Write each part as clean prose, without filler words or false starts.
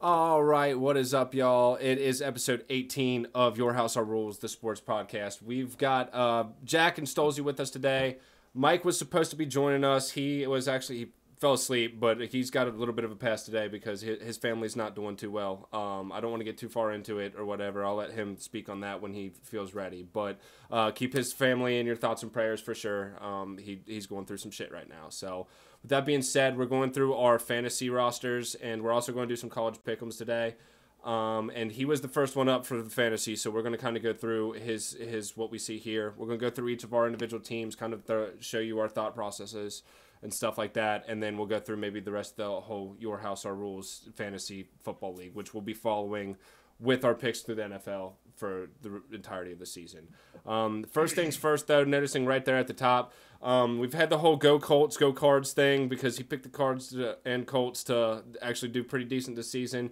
All right, what is up, y'all? It is episode 18 of Your House Our Rules, the sports podcast. We've got Jack and Stolzy with us today. Mike was supposed to be joining us. He fell asleep, but he's got a little bit of a pass today because his family's not doing too well. I don't want to get too far into it or whatever. I'll let him speak on that when he feels ready. But keep his family in your thoughts and prayers for sure. He's going through some shit right now. So with that being said, we're going through our fantasy rosters, and we're also going to do some college pick'ems today. And he was the first one up for the fantasy, so we're going to kind of go through his what we see here. We're going to go through each of our individual teams, kind of show you our thought processes and stuff like that, and then we'll go through maybe the rest of the whole Your House Our Rules fantasy football league, which we'll be following with our picks through the NFL for the entirety of the season. First things first, though, noticing right there at the top, we've had the whole Go Colts, Go Cards thing because he picked the Cards and Colts to actually do pretty decent this season.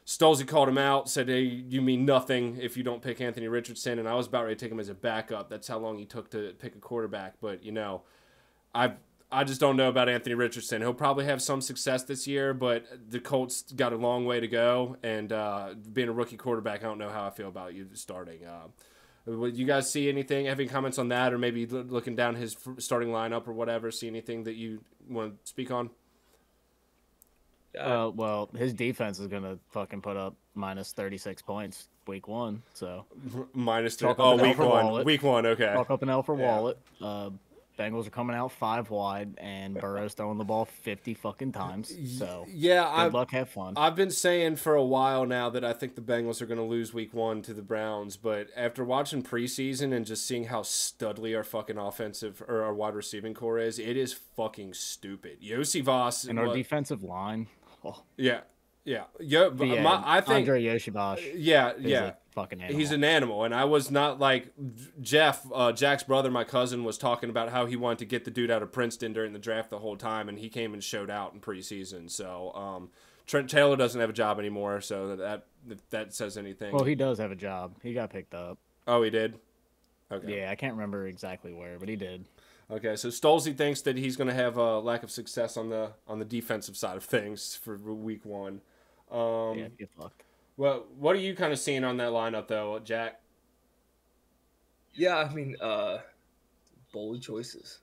Stolzy called him out, said, hey, you mean nothing if you don't pick Anthony Richardson, and I was about ready to take him as a backup. That's how long he took to pick a quarterback. But, I just don't know about Anthony Richardson. He'll probably have some success this year, but the Colts got a long way to go, and being a rookie quarterback, I don't know how I feel about you starting. Would you guys see anything, have any comments on that, or maybe looking down his starting lineup or whatever, see anything that you want to speak on? Well, his defense is gonna fucking put up minus 36 points week one. So Minus Chalk up an L for Wallet. Week one, okay. Chalk up an L for Wallet. Bengals are coming out 5 wide, and Burrow's throwing the ball 50 fucking times. So yeah, good luck, have fun. I've been saying for a while now that I think the Bengals are going to lose week one to the Browns, but after watching preseason and just seeing how studly our fucking offensive or our wide receiving core is, it is fucking stupid. Yossi Voss and our defensive line. Oh. Yeah. I think Andre Yoshivash. Yeah. Fucking animal. He's an animal, and I was not like Jeff, Jack's brother, my cousin, was talking about how he wanted to get the dude out of Princeton during the draft the whole time, and he came and showed out in preseason. So Trent Taylor doesn't have a job anymore, so that says anything. Well, he does have a job. He got picked up. Oh, he did? Okay. Yeah, I can't remember exactly where, but he did. Okay, so Stolzy thinks that he's going to have a lack of success on the defensive side of things for week one. Yeah, get fucked. Well, what are you kind of seeing on that lineup, though, Jack? Yeah, I mean, bold choices.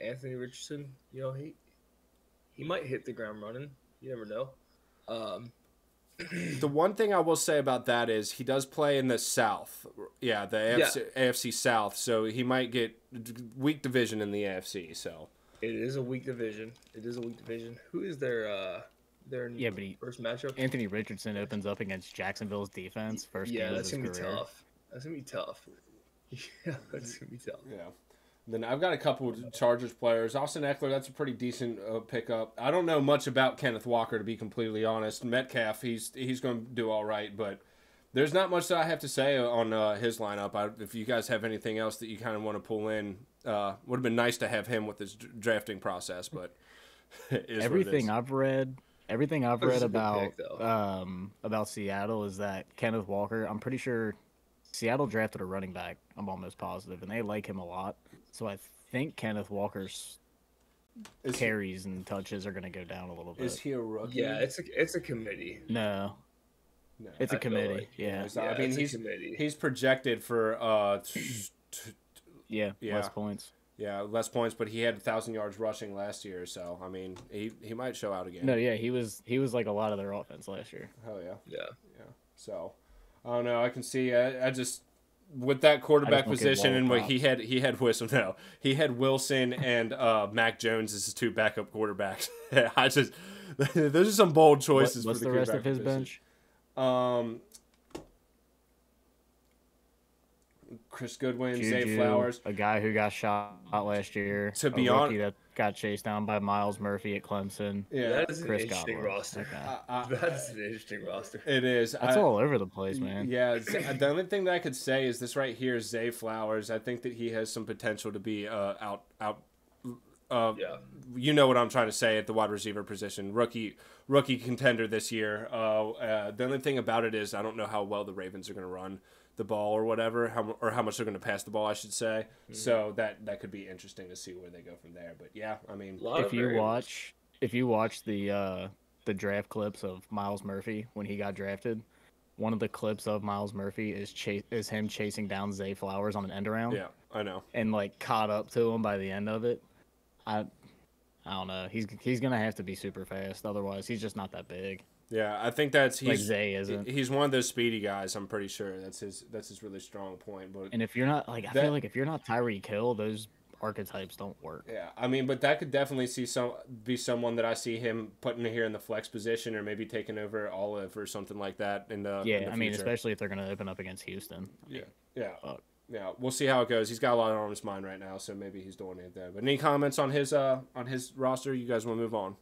Anthony Richardson. He might hit the ground running. You never know. The one thing I will say about that is he does play in the South. Yeah, the AFC South, so he might get weak division in the AFC. So it is a weak division. Who is their first matchup? Anthony Richardson opens up against Jacksonville's defense. First game of his career. That's gonna be tough. Yeah, that's gonna be tough. Yeah. Then I've got a couple of Chargers players. Austin Eckler, that's a pretty decent pickup. I don't know much about Kenneth Walker, to be completely honest. Metcalf, he's going to do all right, but there's not much that I have to say on his lineup. If you guys have anything else that you kind of want to pull in, would have been nice to have him with his drafting process, but everything I've read about Seattle is that Kenneth Walker, I'm pretty sure Seattle drafted a running back, I'm almost positive, and they like him a lot. So I think Kenneth Walker's carries and touches are going to go down a little bit. Is he a rookie? Yeah, it's a committee. No. It's a committee. Like, yeah. I mean, he's projected for less points. Yeah, less points, but he had 1,000 yards rushing last year, so I mean, he might show out again. No, yeah, he was like a lot of their offense last year. Hell yeah. Yeah. So I don't know. I can see. I just with that quarterback position and what he had Wilson and Mac Jones as his two backup quarterbacks. Those are some bold choices. What's for the rest of his bench? Chris Goodwin, Juju, Zay Flowers, a guy who got shot last year. To be honest, that got chased down by Miles Murphy at Clemson. Yeah, that is an interesting roster. That's an interesting roster. It is. That's all over the place, man. Yeah, the only thing that I could say is this right here, Zay Flowers. I think that he has some potential to be out. You know what I'm trying to say at the wide receiver position, rookie contender this year. The only thing about it is I don't know how well the Ravens are going to run the ball or whatever, how much they're going to pass the ball, I should say. Mm-hmm. So that could be interesting to see where they go from there. But yeah, I mean, if you watch the the draft clips of Miles Murphy when he got drafted. One of the clips of Miles Murphy is him chasing down Zay Flowers on an end around. Yeah, I know. And like caught up to him by the end of it. I don't know. He's gonna have to be super fast, otherwise he's just not that big. Yeah, I think he's like Zay isn't. He's one of those speedy guys. I'm pretty sure that's his really strong point. But and if you're not I feel like if you're not Tyreek Hill, those archetypes don't work. Yeah, I mean, but that could definitely be someone that I see him putting here in the flex position, or maybe taking over Olive or something like that. In the I mean, especially if they're gonna open up against Houston. Yeah. We'll see how it goes. He's got a lot on his mind right now, so maybe he's doing it there. But any comments on his roster? You guys want to move on?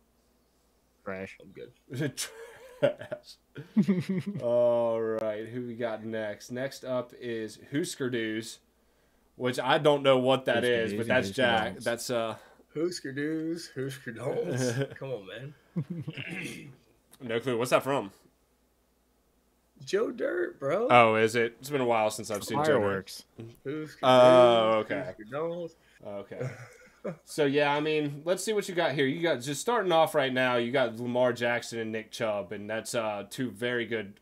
Trash. I'm good. All right, who we got next? Next up is Huskerdoos, which I don't know what that is, but that's Jack. That's Huskerdoos, Huskerdoos. Come on, man. No clue. What's that from? Joe Dirt, bro. Oh, is it? It's been a while since I've seen Fireworks. Oh, okay. Okay. So, yeah, I mean, let's see what you got here. You got, just starting off right now, you got Lamar Jackson and Nick Chubb, and that's two very good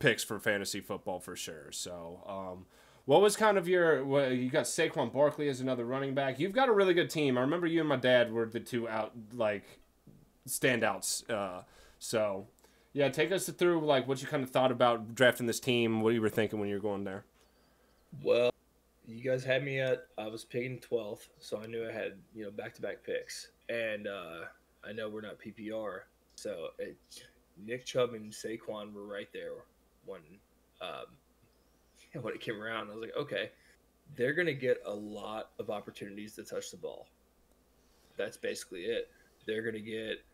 picks for fantasy football for sure. So, what was kind of you got Saquon Barkley as another running back. You've got a really good team. I remember you and my dad were the two standouts. So, yeah, take us through, what you kind of thought about drafting this team, what you were thinking when you were going there. Well, you guys had me I was picking 12th, so I knew I had, back-to-back picks. And I know we're not PPR, so Nick Chubb and Saquon were right there when it came around. I was like, okay, they're going to get a lot of opportunities to touch the ball. That's basically it. They're going to get,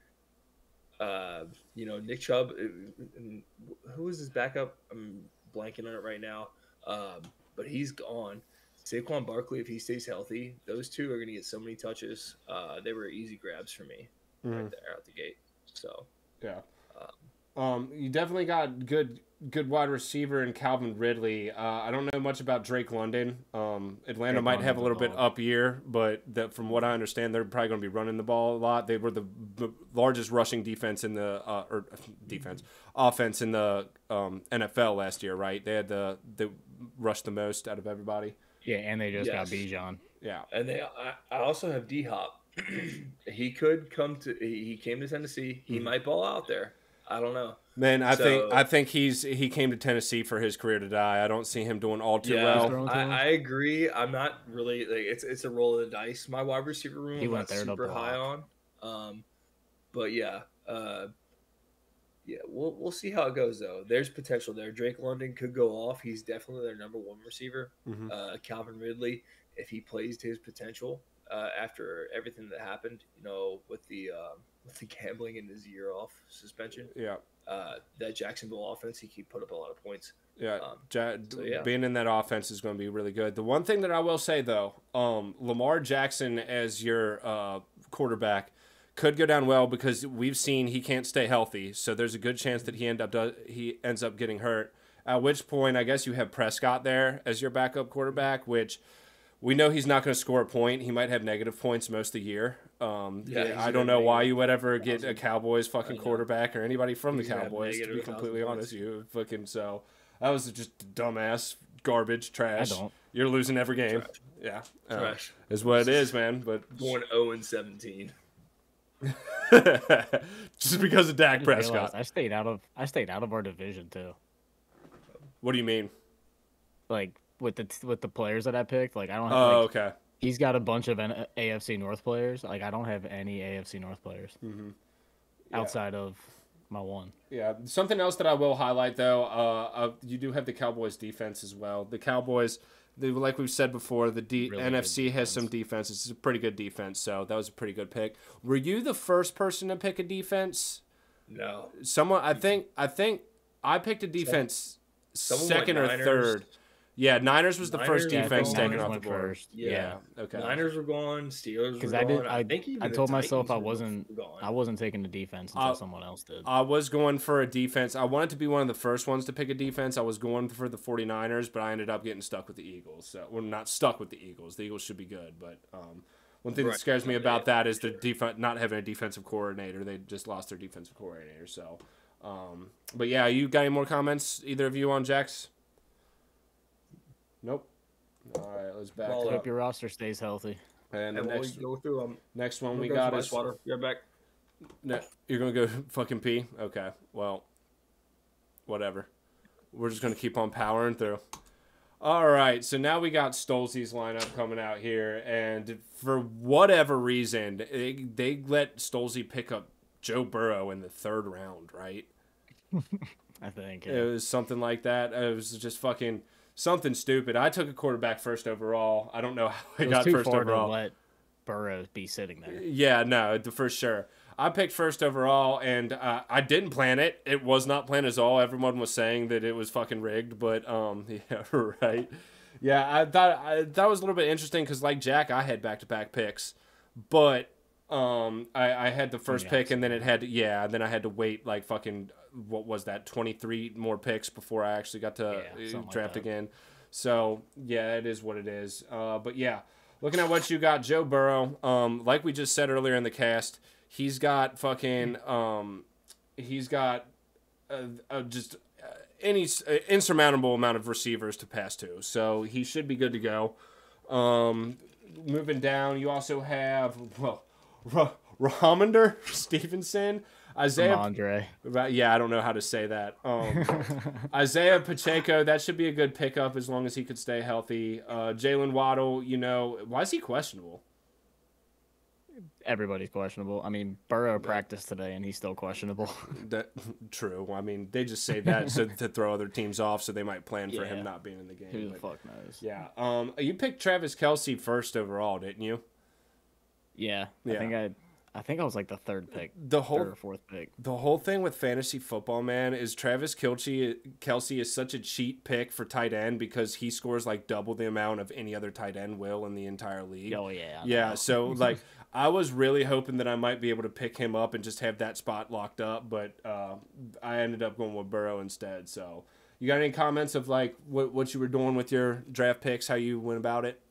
Nick Chubb. Who is his backup? I'm blanking on it right now, but he's gone. Saquon Barkley, if he stays healthy, those two are going to get so many touches. They were easy grabs for me right there out the gate. So yeah, you definitely got good wide receiver in Calvin Ridley. I don't know much about Drake London. Atlanta might have a little bit up year, but from what I understand, they're probably going to be running the ball a lot. They were the largest rushing offense in the NFL last year, right? They rushed the most out of everybody. Yeah, and they just got Bijan. Yeah, and I also have D-Hop. He came to Tennessee. He might ball out there. I don't know. Man, I think he came to Tennessee for his career to die. I don't see him doing all too well. I agree. I'm not really it's a roll of the dice. My wide receiver room I'm not super high on. But yeah. We'll see how it goes though. There's potential there. Drake London could go off. He's definitely their number one receiver. Mm-hmm. Calvin Ridley, if he plays to his potential after everything that happened, with the gambling and his year off suspension. Yeah. That Jacksonville offense, he could put up a lot of points. Yeah. Being in that offense is going to be really good. The one thing that I will say though, Lamar Jackson as your quarterback could go down well because we've seen he can't stay healthy. So there's a good chance that he ends up getting hurt. At which point, I guess you have Prescott there as your backup quarterback, which we know he's not going to score a point. He might have negative points most of the year. I don't know why you would ever get a Cowboys fucking quarterback or anybody from the Cowboys, to be completely honest. So that was just dumbass, garbage, trash. You're losing every game. Trash. Yeah. Trash. Is what it is, man. But going 0-17. Just because of Dak Prescott. I stayed out of our division too. What do you mean? With the players that I picked, I don't have. Okay. He's got a bunch of AFC North players. I don't have any AFC North players outside of my one. Yeah. Something else that I will highlight though, you do have the Cowboys defense as well. The Cowboys, like we've said before, the really NFC has some defense. It's a pretty good defense, so that was a pretty good pick. Were you the first person to pick a defense? No. Someone, I think I picked a defense second or third. Yeah, Niners was the first defense taken off the board. Yeah. Okay. Niners were gone. Steelers were gone. I told myself I wasn't taking the defense until someone else did. I was going for a defense. I wanted to be one of the first ones to pick a defense. I was going for the 49ers, but I ended up getting stuck with the Eagles. So we're not stuck with the Eagles. The Eagles should be good, but One thing that Right. scares me Yeah, about that is sure. the not having a defensive coordinator. They just lost their defensive coordinator. So, but yeah, you got any more comments? Either of you on Jax? Nope. All right, let's back Well, up. Hope your roster stays healthy. And the And while we next go through, next one I'm we gonna go got some is ice water. You're back. no, you're gonna go fucking pee. Okay, well, whatever. We're just gonna keep on powering through. All right, so now we got Stolze's lineup coming out here, and for whatever reason, they let Stolze pick up Joe Burrow in the 3rd round, right? I think. It was something like that. It was just fucking something stupid. I took a quarterback first overall. I don't know how I It was got too first far overall. to let Burrow be sitting there. Yeah, no, for sure. I picked first overall, and I didn't plan it. It was not planned at all. Everyone was saying that it was fucking rigged, but yeah, right. Yeah, I thought that was a little bit interesting because, like Jack, I had back-to-back picks, but I had the first pick, and then then I had to wait like fucking what was that 23 more picks before I actually got to draft again. So yeah, it is what it is. But yeah, looking at what you got, Joe Burrow. Like we just said earlier in the cast. He's got fucking, just any insurmountable amount of receivers to pass to. So he should be good to go. Moving down, you also have, Ramondre Stevenson. Andre. Yeah, I don't know how to say that. Isaiah Pacheco, that should be a good pickup as long as he could stay healthy. Jalen Waddle, why is he questionable? Everybody's questionable. I mean, Burrow practiced today, and he's still questionable. That true. I mean, they just say that so to throw other teams off, so they might plan for him not being in the game. Who the fuck knows? Yeah. You picked Travis Kelce first overall, didn't you? Yeah. I think I was like the 3rd pick. Third or 4th pick. The whole thing with fantasy football, man, is Travis Kelce is such a cheat pick for tight end because he scores like double the amount of any other tight end will in the entire league. Oh yeah. Yeah. So like, I was really hoping that I might be able to pick him up and just have that spot locked up, but I ended up going with Burrow instead. So, you got any comments of like what you were doing with your draft picks, how you went about it?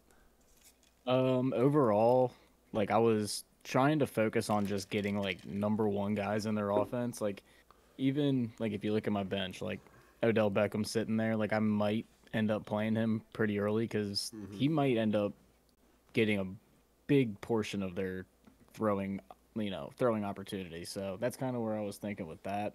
Overall, like I was trying to focus on just getting like number 1 guys in their offense. Like even like if you look at my bench, like Odell Beckham sitting there, like I might end up playing him pretty early because he might end up getting a big portion of their throwing opportunities. So that's kind of where I was thinking with that.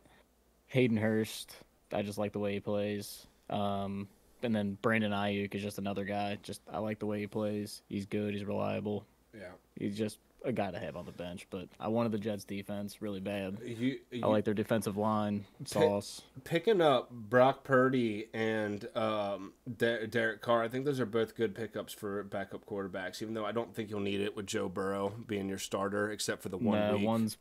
Hayden Hurst, I just like the way he plays. And then Brandon Ayuk is just another guy. I like the way he plays. He's good. He's reliable. Yeah. He's just a guy to have on the bench. But I wanted the Jets defense really bad. I like their defensive line, Sauce. Picking up Brock Purdy and Derek Carr, I think those are both good pickups for backup quarterbacks, even though I don't think you'll need it with Joe Burrow being your starter, except for the 1 week.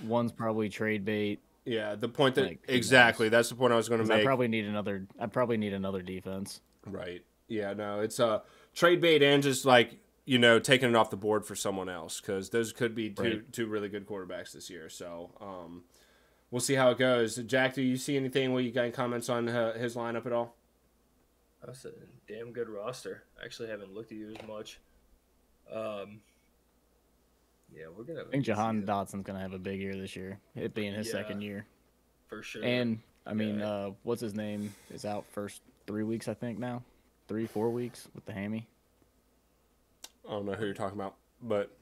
One's probably trade bait. Yeah, the point that exactly that's the point I was going to make. I'd probably need another defense. Right. Yeah. No, it's trade bait and just like taking it off the board for someone else because those could be two really good quarterbacks this year. So we'll see how it goes. Jack, do you see anything? You got any comments on his lineup at all? That's a damn good roster. I actually haven't looked at you as much. Yeah, we're gonna. I think Jahan Dotson's gonna have a big year this year. It being his 2nd year, for sure. And I mean, what's his name is out first 3 weeks, I think now, 3-4 weeks with the hammy. I don't know who you're talking about, but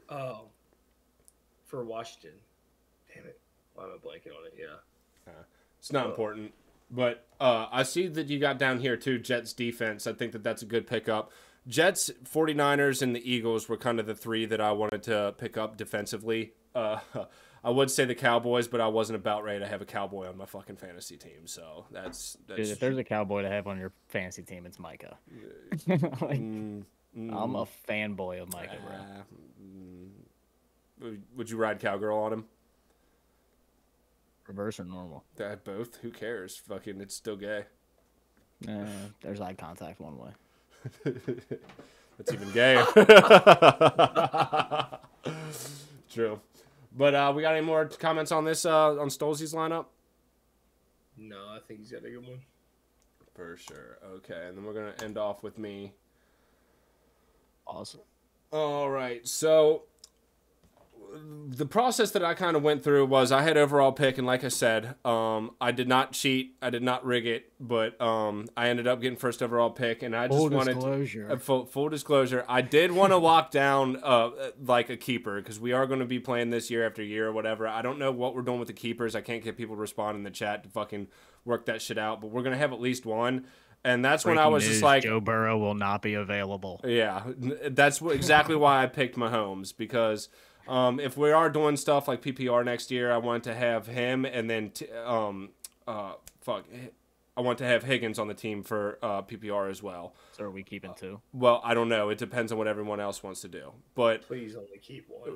for Washington, damn it, why am I blanking on it? Yeah, it's not important. But I see that you got down here too. Jets defense. I think that's a good pickup. Jets, 49ers, and the Eagles were kind of the 3 that I wanted to pick up defensively. I would say the Cowboys, but I wasn't about ready to have a Cowboy on my fucking fantasy team. So that's Dude, if there's a Cowboy to have on your fantasy team, it's Micah. I'm a fanboy of Micah, bro. Would you ride Cowgirl on him? Reverse or normal? Both. Who cares? Fucking, it's still gay. There's eye contact one way. That's even gayer. True. But we got any more comments on this, on Stolze's lineup? No, I think he's got a good one. For sure. Okay, and then we're going to end off with me. Awesome. All right, so the process that I kind of went through was I had overall pick, and like I said, I did not cheat, I did not rig it, but I ended up getting first overall pick, and I just wanted full disclosure. I did want to lock down like a keeper, because we are going to be playing this year after year or whatever. I don't know what we're doing with the keepers. I can't get people to respond in the chat to fucking work that shit out, but we're going to have at least one. And that's when I was just like, Joe Burrow will not be available. Yeah, that's exactly why I picked Mahomes, because if we are doing stuff like PPR next year, I want to have him, and then I want to have Higgins on the team for PPR as well. So are we keeping two? Well, I don't know. It depends on what everyone else wants to do. But please only keep one.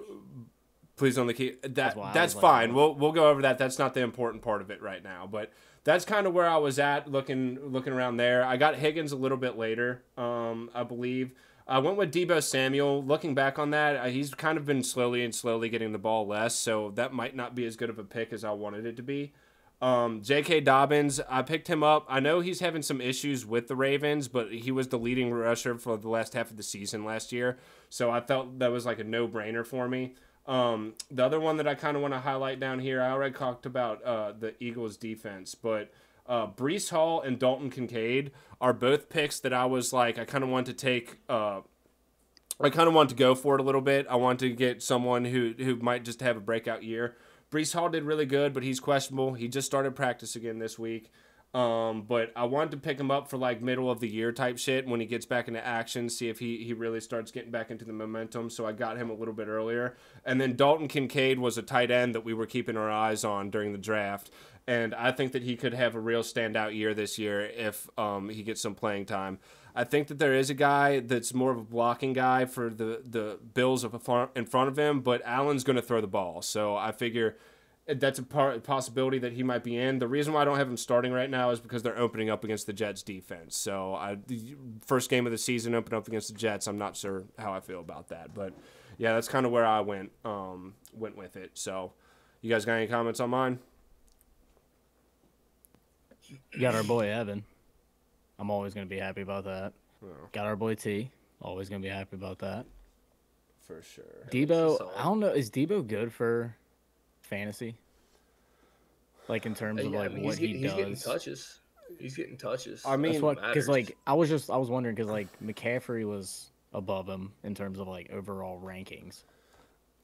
Please only keep that. That's fine. We'll go over that. That's not the important part of it right now. But that's kind of where I was at looking around there. I got Higgins a little bit later, I believe. I went with Deebo Samuel. Looking back on that, he's kind of been slowly getting the ball less, so that might not be as good of a pick as I wanted it to be. J.K. Dobbins, I picked him up. I know he's having some issues with the Ravens, but he was the leading rusher for the last half of the season last year, so I felt that was like a no-brainer for me. The other one that I kind of want to highlight down here, I already talked about the Eagles defense, but Breece Hall and Dalton Kincaid are both picks that I was like, I kind of want to take, I kind of want to go for it a little bit. I want to get someone who might just have a breakout year. Breece Hall did really good, but he's questionable. He just started practice again this week. But I wanted to pick him up for like middle of the year type shit when he gets back into action, see if he really starts getting back into the momentum. So I got him a little bit earlier. And then Dalton Kincaid was a tight end that we were keeping our eyes on during the draft. And I think that he could have a real standout year this year if he gets some playing time. I think that there is a guy that's more of a blocking guy for the Bills in front of him, but Allen's going to throw the ball. So I figure that's a possibility that he might be in. The reason why I don't have him starting right now is because they're opening up against the Jets defense. So the first game of the season, open up against the Jets, I'm not sure how I feel about that. But yeah, that's kind of where I went with it. So you guys got any comments on mine? You got our boy Evan. I'm always going to be happy about that. Oh. Got our boy T. Always going to be happy about that. For sure. Debo, I don't know. Is Debo good for fantasy? Like in terms of like what he does. He's getting touches. I mean, because like I was wondering because like McCaffrey was above him in terms of like overall rankings.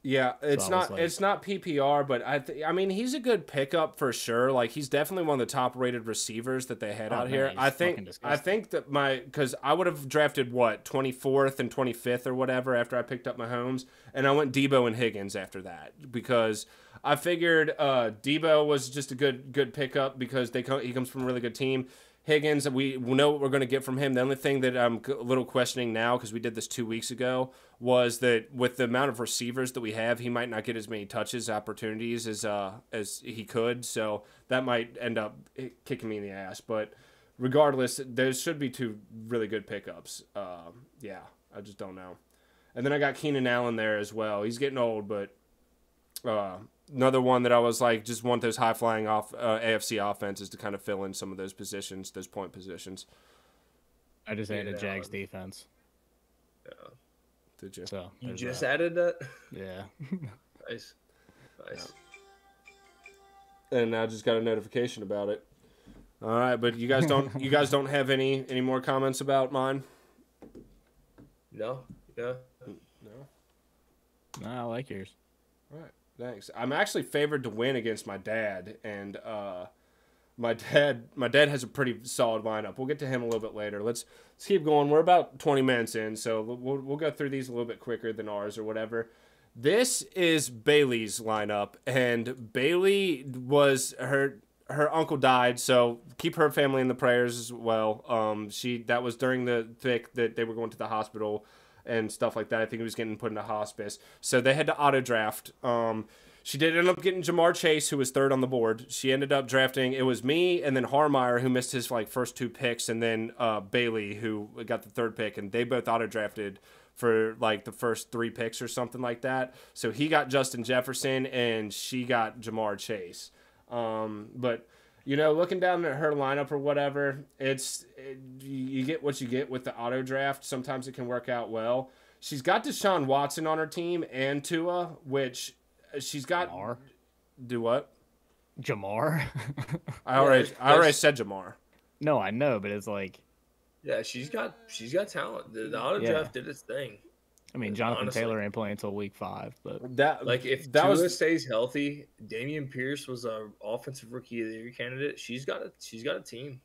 Yeah, it's not PPR, but I mean he's a good pickup for sure. Like he's definitely one of the top rated receivers that they had out here. I think that because I would have drafted 24th and 25th or whatever after I picked up Mahomes, and I went Debo and Higgins after that because I figured Debo was just a good pickup because he comes from a really good team. Higgins, we know what we're going to get from him. The only thing that I'm a little questioning now, because we did this 2 weeks ago, was that with the amount of receivers that we have, he might not get as many opportunities as he could. So that might end up kicking me in the ass. But regardless, there should be two really good pickups. Yeah, I just don't know. And then I got Keenan Allen there as well. He's getting old, but another one that I was like, just want those high-flying AFC offenses to kind of fill in some of those positions, those point positions. I just added Jags defense. Yeah. Did you? So you just added that? Yeah. Nice. Yeah. And I just got a notification about it. All right, but you guys don't have any more comments about mine? No. Yeah. No, I like yours. All right. Thanks. I'm actually favored to win against my dad, and my dad has a pretty solid lineup. We'll get to him a little bit later. Let's keep going. We're about 20 minutes in, so we'll go through these a little bit quicker than ours or whatever. This is Bailey's lineup, and Bailey was her uncle died, so keep her family in the prayers as well. That was during the thick that they were going to the hospital and stuff like that. I think he was getting put into hospice. So they had to auto draft. She did end up getting Jamar Chase, who was third on the board. She ended up drafting, it was me and then Harmeyer, who missed his first two picks, and then Bailey, who got the third pick, and they both auto drafted for the first 3 picks or something like that. So he got Justin Jefferson and she got Jamar Chase. But looking down at her lineup or whatever, you get what you get with the auto draft. Sometimes it can work out well. She's got Deshaun Watson on her team and Tua, which she's got Jamar. do what? Jamar. I already said Jamar. No, I know, but it's like, Yeah, she's got talent. The auto Yeah. draft did its thing. I mean, Jonathan Honestly. Taylor ain't playing until week 5, but Like if that Tua was stays healthy, Damian Pierce was a offensive rookie of the year candidate. She's got a team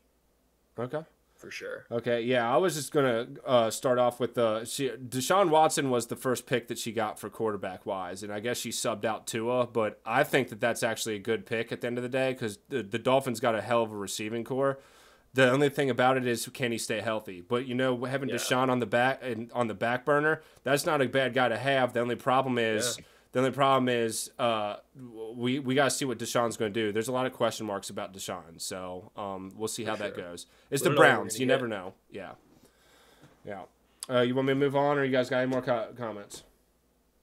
okay. for sure. Okay, yeah, I was just gonna start off with Deshaun Watson was the first pick that she got for quarterback wise, and I guess she subbed out Tua, but I think that that's actually a good pick at the end of the day because the Dolphins got a hell of a receiving core. The only thing about it is, can he stay healthy? But having Deshaun on the back burner, that's not a bad guy to have. The only problem is. The only problem is we got to see what Deshaun's going to do. There's a lot of question marks about Deshaun, so we'll see how that goes. It's the Browns. You never know. Yeah. Yeah. You want me to move on, or you guys got any more comments?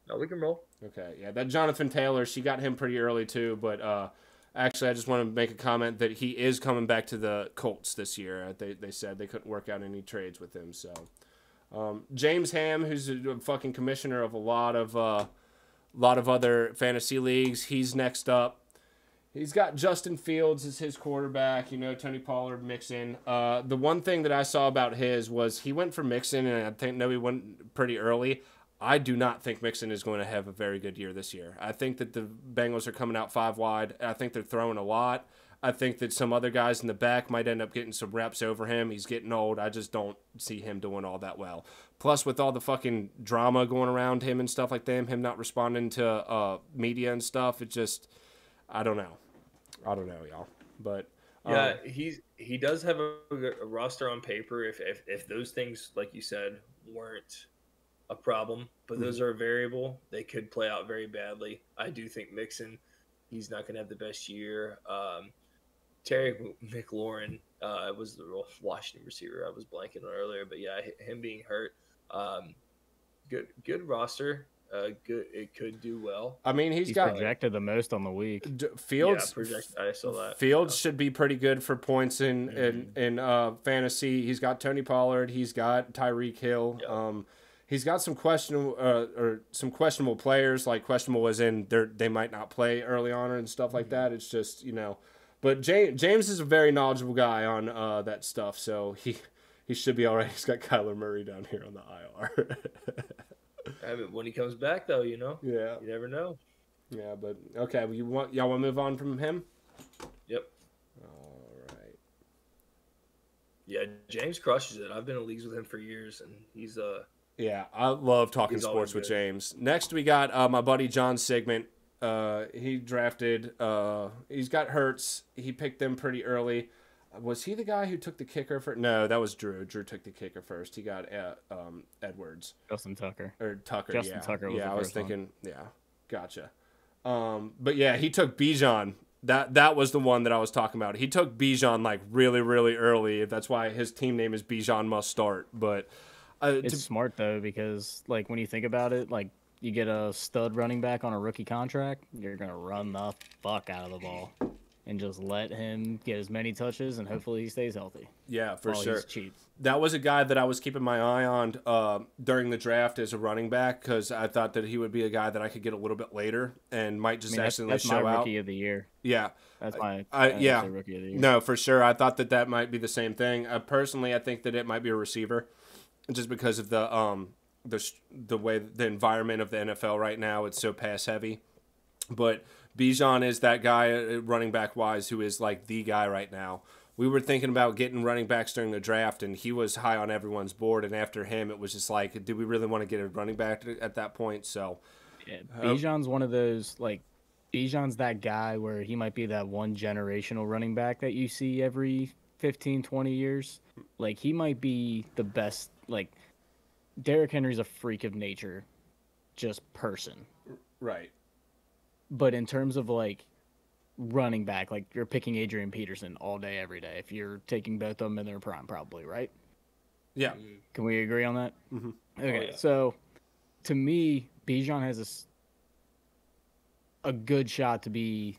No, we can roll. Okay. Yeah, that Jonathan Taylor, she got him pretty early too, but actually I just want to make a comment that he is coming back to the Colts this year. They said they couldn't work out any trades with him, so. James Ham, who's a fucking commissioner of a lot of other fantasy leagues. He's next up. He's got Justin Fields as his quarterback. Tony Pollard, Mixon. The one thing that I saw about his was he went for Mixon, and I think he went pretty early. I do not think Mixon is going to have a very good year this year. I think that the Bengals are coming out 5 wide. I think they're throwing a lot. I think that some other guys in the back might end up getting some reps over him. He's getting old. I just don't see him doing all that well. Plus, with all the fucking drama going around him and stuff like that, him not responding to media and stuff, it just, I don't know. Y'all. But yeah, he does have a roster on paper. If those things, like you said, weren't a problem, but those are a variable. They could play out very badly. I do think Mixon, he's not going to have the best year. Terry McLaurin was the Washington receiver I was blanking on earlier, but yeah, him being hurt. Good roster. Good. It could do well. I mean, he's got projected the most on the week. Fields. Yeah, I saw that. Fields should be pretty good for points in fantasy. He's got Tony Pollard. He's got Tyreek Hill. Yep. He's got some questionable players, like questionable as in they might not play early on and stuff like that. It's just But James is a very knowledgeable guy on that stuff, so he should be all right. He's got Kyler Murray down here on the IR. I mean, when he comes back, though, Yeah. You never know. Yeah, but okay. Y'all want to move on from him? Yep. All right. Yeah, James crushes it. I've been in leagues with him for years, and he's Yeah, I love talking sports with James. Next, we got my buddy John Sigmund. He drafted. He's got Hurts. He picked them pretty early. Was he the guy who took the kicker first? No, that was Drew. Drew took the kicker first. He got Edwards. Justin Tucker. Or Tucker, Justin Tucker was the I was first thinking, yeah, gotcha. But yeah, he took Bijan. That was the one that I was talking about. He took Bijan like really, really early. That's why his team name is Bijan Must Start. But it's smart though, because like when you think about it, like you get a stud running back on a rookie contract, you're gonna run the fuck out of the ball and just let him get as many touches, and hopefully he stays healthy. Yeah, for sure. He's cheap. That was a guy that I was keeping my eye on during the draft as a running back, because I thought that he would be a guy that I could get a little bit later and might just accidentally that's show my out. rookie of the year. Yeah. That's my yeah. rookie of the year. No, for sure. I thought that might be the same thing. Personally, I think that it might be a receiver, just because of the way the environment of the NFL right now. It's so pass heavy. But Bijan is that guy running back wise who is like the guy right now. We were thinking about getting running backs during the draft, and he was high on everyone's board. And after him, it was just like, do we really want to get a running back at that point? So, yeah, Bijan's one of those, like, Bijan's that guy where he might be that one generational running back that you see every 15, 20 years. Like, he might be the best. Like, Derrick Henry's a freak of nature, just person. Right. But in terms of, like, running back, like, you're picking Adrian Peterson all day, every day. If you're taking both of them in their prime, probably, right? Yeah. Can we agree on that? Mm-hmm. Okay, so to me, Bijan has a good shot to be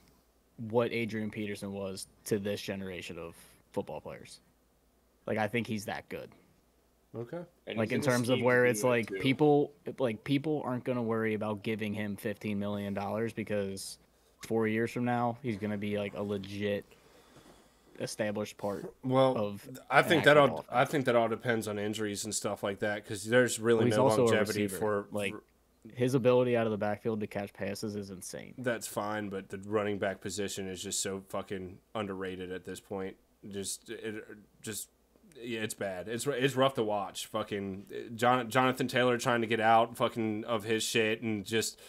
what Adrian Peterson was to this generation of football players. Like, I think he's that good. Okay. And Like he's in the terms of scheme where to it's do like it, too. people aren't gonna worry about giving him $15 million because 4 years from now he's gonna be like a legit established part Well, of I an think that actual all I offense. think that all depends on injuries and stuff like that because there's really Well, he's no also a longevity receiver. for His ability out of the backfield to catch passes is insane. that's fine, but the running back position is just so fucking underrated at this point. Just yeah, it's bad. It's rough to watch. Fucking Jonathan Taylor trying to get out fucking of his shit and just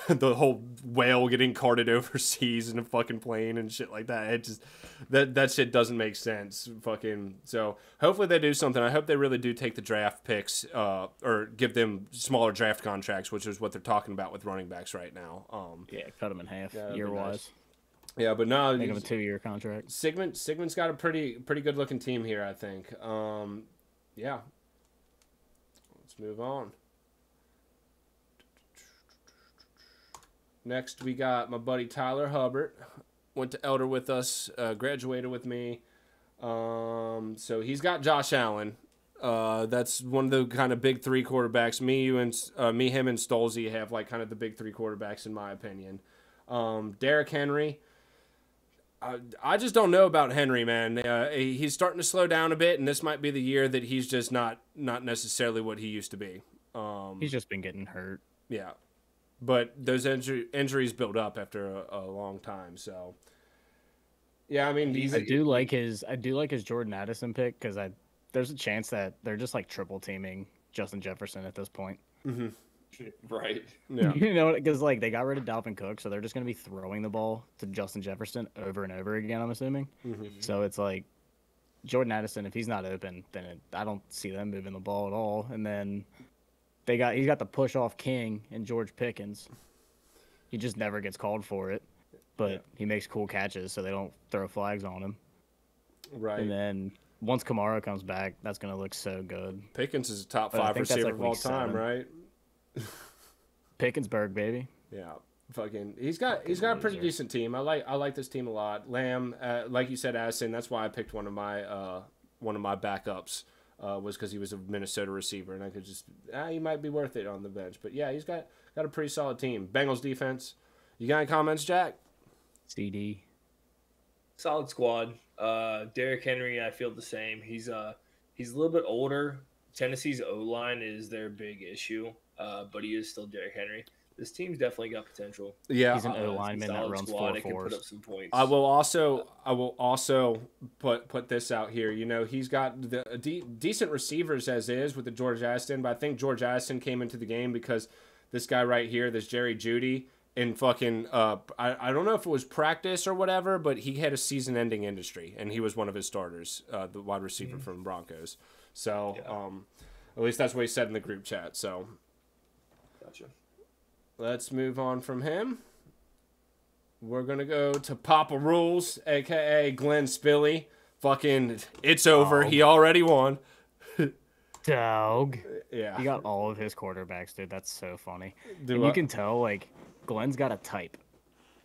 the whole whale getting carted overseas in a fucking plane and shit like that. It just that shit doesn't make sense. Fucking so hopefully they do something. I hope they really do take the draft picks or give them smaller draft contracts, which is what they're talking about with running backs right now. Yeah, cut him in half that'd year be nice. wise. Yeah, but no, Make him a 2-year contract. Sigmund's got a pretty good looking team here, I think. Yeah. Let's move on. Next, we got my buddy Tyler Hubbard. Went to Elder with us, graduated with me. So he's got Josh Allen. That's one of the kind of big three quarterbacks. Me, him, and Stolze have like kind of the big three quarterbacks in my opinion. Derrick Henry. I just don't know about Henry, man. He's starting to slow down a bit, and this might be the year that he's just not necessarily what he used to be. He's just been getting hurt. Yeah, but those injuries build up after a long time. So, yeah, I mean, I do like his Jordan Addison pick because there's a chance that they're just like triple teaming Justin Jefferson at this point. Mm-hmm. Right. Yeah. You know, because like they got rid of Dalvin Cook, so they're just going to be throwing the ball to Justin Jefferson over and over again, I'm assuming. Mm-hmm. So it's like Jordan Addison, if he's not open, then I don't see them moving the ball at all. And then he's got the push off king and George Pickens. He just never gets called for it, but he makes cool catches, so they don't throw flags on him. Right. And then once Kamara comes back, that's going to look so good. Pickens is a top But I 5 think that's receiver like of all week time, 7. right? Pickensburg, baby. Yeah, fucking. He's got a pretty decent team. I like this team a lot. Lamb, like you said, Addison. That's why I picked one of my backups. Was because he was a Minnesota receiver, and I could just he might be worth it on the bench. But yeah, he's got a pretty solid team. Bengals defense. You got any comments, Jack? CD. Solid squad. Derrick Henry, I feel the same. He's a little bit older. Tennessee's O-line is their big issue, but he is still Derrick Henry. This team's definitely got potential. Yeah, He's an O-lineman that runs 4.4s. Can put up some points. I will also put this out here. You know, he's got decent receivers as is with the George Addison, but I think George Addison came into the game because this guy right here, this Jerry Jeudy, in fucking I don't know if it was practice or whatever, but he had a season-ending injury, and he was one of his starters, the wide receiver from Broncos. So, at least that's what he said in the group chat. So, Gotcha. Let's move on from him. We're going to go to Papa Rules, a.k.a. Glenn Spilly. Fucking, it's over. He already won. Dog. Yeah. He got all of his quarterbacks, dude. That's so funny. Do And I- you can tell, like, Glenn's got a type.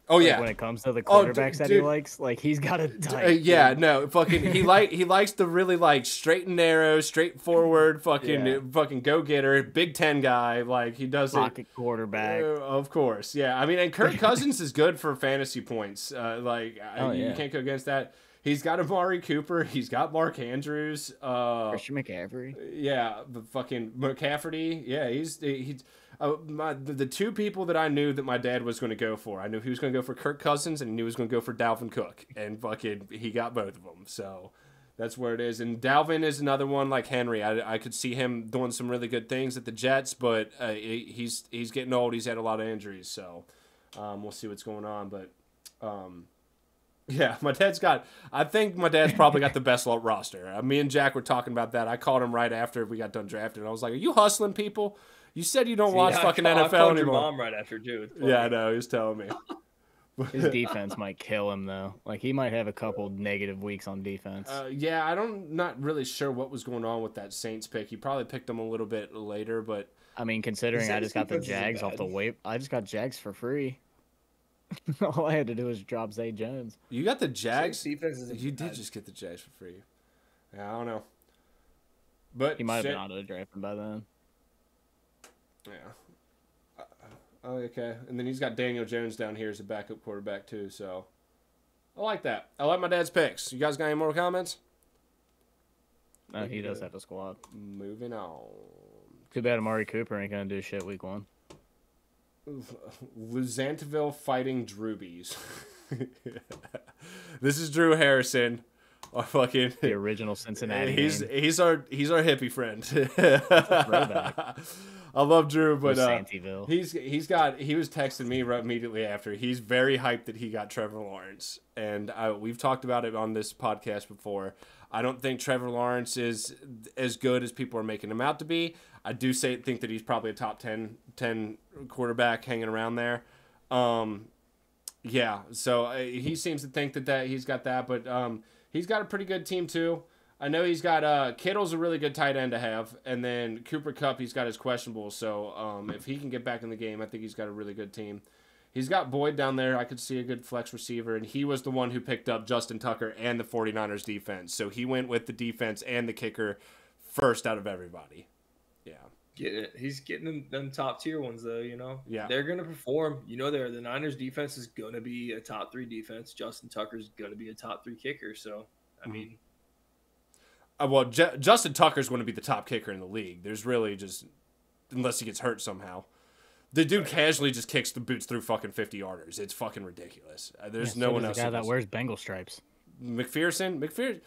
Oh, Like, yeah. when it comes to the Oh, quarterbacks that he dude. likes, like, he's got a type. Yeah, no, fucking, he likes the really, like, straight and narrow, straightforward, fucking go-getter, Big Ten guy. Like, he does Pocket quarterback. Of course, yeah. I mean, and Kirk Cousins is good for fantasy points. You yeah. can't go against that. He's got Amari Cooper. He's got Mark Andrews. Christian McCaffrey. Yeah, the fucking McCafferty. Yeah, he's the two people that I knew that my dad was going to go for. I knew he was going to go for Kirk Cousins, and he knew he was going to go for Dalvin Cook, and fucking he got both of them. So that's where it is. And Dalvin is another one like Henry. I could see him doing some really good things at the Jets, but he's getting old. He's had a lot of injuries, so we'll see what's going on. But yeah, I think my dad's probably got the best roster. Me and Jack were talking about that. I called him right after we got done drafting. I was like, "Are you hustling people? You said you don't watch fucking I NFL called anymore." your mom right after, dude. Yeah, I know. He was telling me. His defense might kill him, though. Like, he might have a couple negative weeks on defense. Yeah, not really sure what was going on with that Saints pick. He probably picked them a little bit later, but I mean, considering I just got the defense isn't Jags off the bad. wait. I just got Jags for free. All I had to do was drop Zay Jones. you got the Jags. Saints defense isn't You did bad. just get the Jags for free. Yeah, I don't know. But he might have been out of the draft by then. Yeah. Oh, okay. And then he's got Daniel Jones down here as a backup quarterback too. So I like that. I like my dad's picks. You guys got any more comments? No, he does have a squad. Moving on. Too bad Amari Cooper ain't gonna do shit week 1. Luzantville fighting Drewbies. This is Drew Harrison. Our fucking the original Cincinnati. He's our hippie friend. Throwback. I love Drew, but he was texting me right immediately after. He's very hyped that he got Trevor Lawrence, and we've talked about it on this podcast before. I don't think Trevor Lawrence is as good as people are making him out to be. I do think that he's probably a top 10 quarterback hanging around there. Yeah, so he seems to think that he's got that, but he's got a pretty good team too. I know he's got Kittle's a really good tight end to have, and then Cooper Kupp, he's got his questionable. So if he can get back in the game, I think he's got a really good team. He's got Boyd down there. I could see a good flex receiver, and he was the one who picked up Justin Tucker and the 49ers defense. So he went with the defense and the kicker first out of everybody. Yeah. Get it. He's getting them top tier ones though, you know. Yeah. They're gonna perform. You know, the Niners defense is gonna be a top 3 defense. Justin Tucker's gonna be a top 3 kicker. So I mean, well, Justin Tucker's going to be the top kicker in the league. There's really just, unless he gets hurt somehow, the dude casually just kicks the boots through fucking 50-yarders. It's fucking ridiculous. There's no one else. The guy that wears Bengal stripes. McPherson.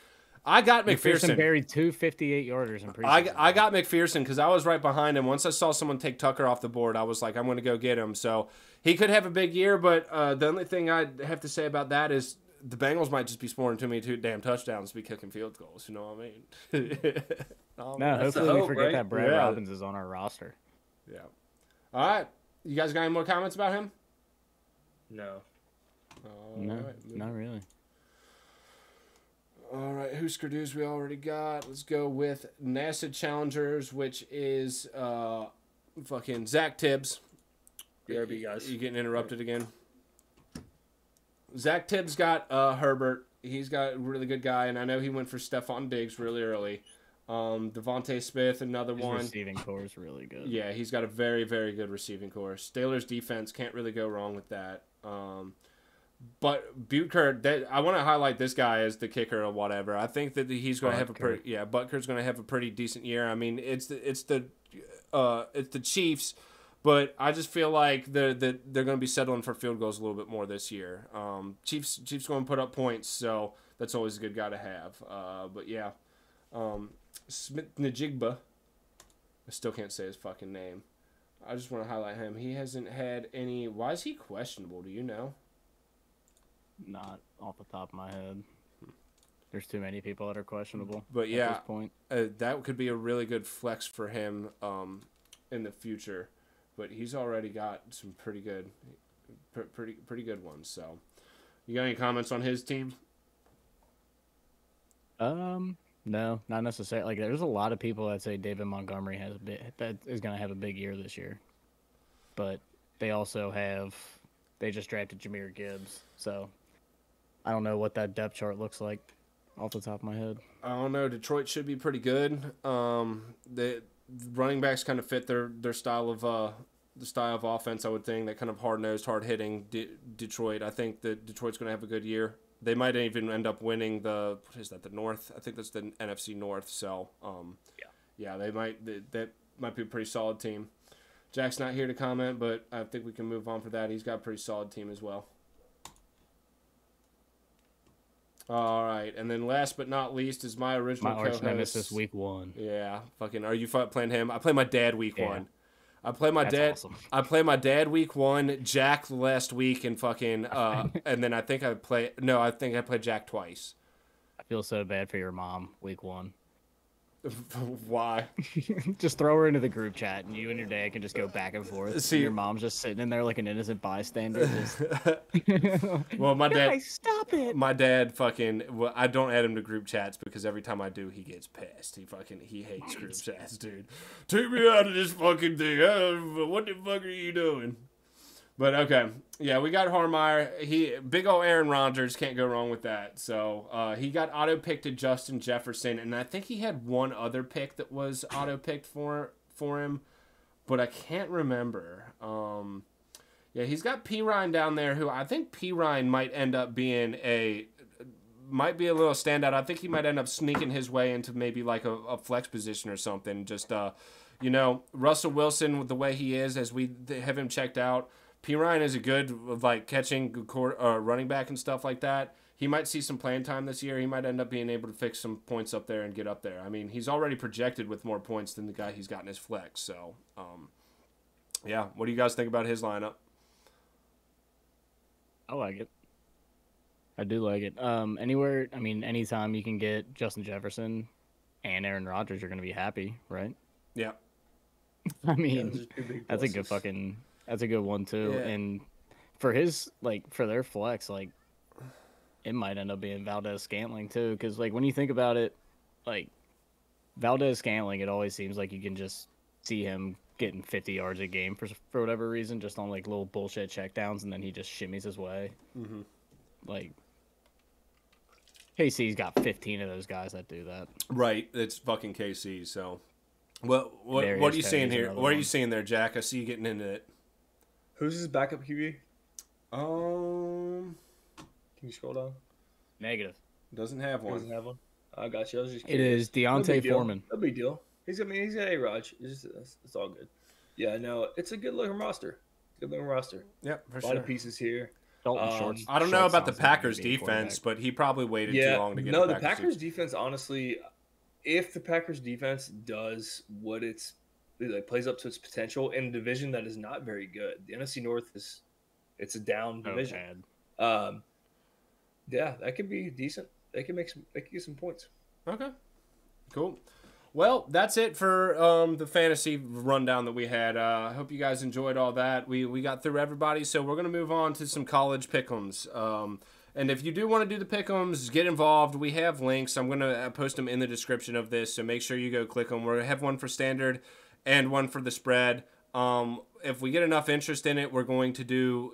I got McPherson buried 2 58-yarders in preseason. I got McPherson because I was right behind him. Once I saw someone take Tucker off the board, I was like, I'm going to go get him. So he could have a big year, but the only thing I have to say about that is the Bengals might just be scoring too many damn touchdowns to be kicking field goals. You know what I mean? No, hopefully we forget that Brad Robbins is on our roster. Yeah. All right. You guys got any more comments about him? no. No, not really. All right, Husker Dudes we already got. Let's go with NASA Challengers, which is fucking Zach Tibbs. BRB, guys. You getting interrupted again? Zach Tibbs got Herbert. He's got a really good guy, and I know he went for Stephon Diggs really early. Devontae Smith, another one. His receiving core is really good. Yeah, he's got a very, very good receiving core. Steelers defense can't really go wrong with that. But Butker, I want to highlight this guy as the kicker or whatever. I think that he's going to have Butker's going to have a pretty decent year. I mean, it's the Chiefs, but I just feel like they're going to be settling for field goals a little bit more this year. Chiefs going to put up points, so that's always a good guy to have. But yeah, Smith Najigba, I still can't say his fucking name. I just want to highlight him. He hasn't had any. Why is he questionable? Do you know? Not off the top of my head. There's too many people that are questionable. But yeah, at this point. That could be a really good flex for him in the future. But he's already got some pretty good ones. So, you got any comments on his team? No, not necessarily. Like, there's a lot of people that say David Montgomery that is going to have a big year this year. But they also they just drafted Jahmyr Gibbs. So, I don't know what that depth chart looks like off the top of my head. I don't know. Detroit should be pretty good. The running backs kind of fit their style of offense, I would think. That kind of hard-nosed, hard-hitting Detroit. I think that Detroit's going to have a good year. They might even end up winning the North? I think that's the NFC North. So, yeah, that might be a pretty solid team. Jack's not here to comment, but I think we can move on for that. He's got a pretty solid team as well. All right, and then last but not least is my original co-host. My arch nemesis week 1. Yeah, fucking. Are you playing him? I play my dad week 1. I play my That's dad. Awesome. I play my dad week 1, Jack last week, and fucking. And then I think I played Jack twice. I feel so bad for your mom week 1. Why? Just throw her into the group chat, and you and your dad can just go back and forth. See, your mom's just sitting in there like an innocent bystander. Well, my dad. Guys, stop it. My dad fucking. Well, I don't add him to group chats because every time I do, he gets pissed. He hates group chats, dude. Take me out of this fucking thing. What the fuck are you doing? But okay, yeah, we got Harmeyer. Big old Aaron Rodgers, can't go wrong with that. So he got auto picked to Justin Jefferson, and I think he had one other pick that was auto picked for him, but I can't remember. Yeah, he's got P Ryan down there, who I think P Ryan might end up being might be a little standout. I think he might end up sneaking his way into maybe like a flex position or something. Just Russell Wilson with the way he is, as we have him checked out. P. Ryan is a good like catching running back and stuff like that. He might see some playing time this year. He might end up being able to fix some points up there and get up there. I mean, he's already projected with more points than the guy he's got in his flex. So, yeah. What do you guys think about his lineup? I like it. I do like it. Anytime you can get Justin Jefferson and Aaron Rodgers, you're going to be happy, right? Yeah. I mean, that's a good one too. Yeah. And for their flex, like, it might end up being Valdez-Scantling too, because like when you think about it, like Valdez-Scantling, it always seems like you can just see him getting 50 yards a game for whatever reason, just on like little bullshit checkdowns, and then he just shimmies his way. Mm-hmm. Like KC's got 15 of those guys that do that. Right, it's fucking KC. So, what are you seeing here? What are you seeing there, Jack? I see you getting into it. Who's his backup QB? Can you scroll down? Negative. Doesn't have one. Doesn't have one. I got you. I was just curious. It is Deontay Foreman. No big deal. He's got A-Raj. It's all good. Yeah, no, it's a good looking roster. Yeah, for sure. A lot of pieces here. I don't know about the Packers defense, but he probably waited too long to get the Packers defense, honestly, if the Packers defense does what plays up to its potential in a division that is not very good. The NFC North it's a down division. Yeah, that could be decent. They can get some points. Okay. Cool. Well, that's it for the fantasy rundown that we had. I hope you guys enjoyed all that. We got through everybody, so we're going to move on to some college pick'ems. And if you do want to do the pick'ems, get involved. We have links. I'm going to post them in the description of this, so make sure you go click them. We have one for standard and one for the spread. If we get enough interest in it, we're going to do,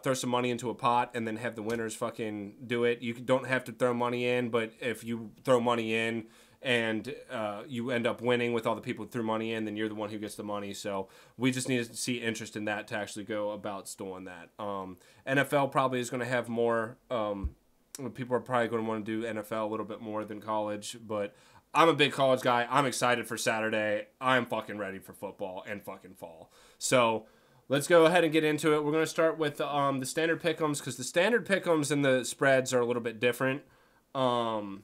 throw some money into a pot and then have the winners fucking do it. You don't have to throw money in, but if you throw money in and you end up winning with all the people who threw money in, then you're the one who gets the money. So we just need to see interest in that to actually go about doing that. NFL probably is going to have more. People are probably going to want to do NFL a little bit more than college, but I'm a big college guy. I'm excited for Saturday. I'm fucking ready for football and fucking fall. So let's go ahead and get into it. We're going to start with the standard pick'ems, because the standard pick'ems and the spreads are a little bit different. Not